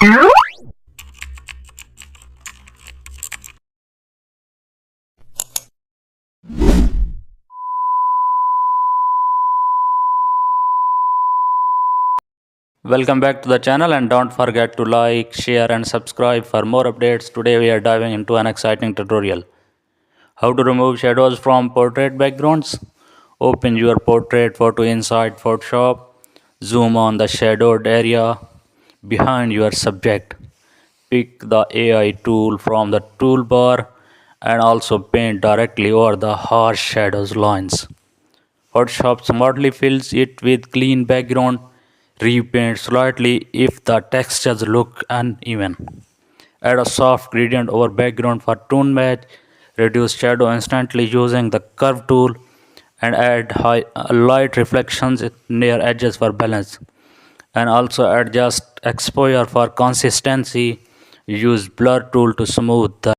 Welcome back to the channel, and don't forget to like, share and subscribe for more updates. Today we are diving into an exciting tutorial. How to remove shadows from portrait backgrounds. Open your portrait photo inside Photoshop. Zoom on the shadowed area behind your subject. Pick the AI tool from the toolbar and also paint directly over the harsh shadows lines. Photoshop smartly fills it with clean background. Repaint slightly if the textures look uneven. Add a soft gradient over background for tone match. Reduce shadow instantly using the curve tool and add light reflections near edges for balance. And also adjust exposure for consistency. Use blur tool to smooth the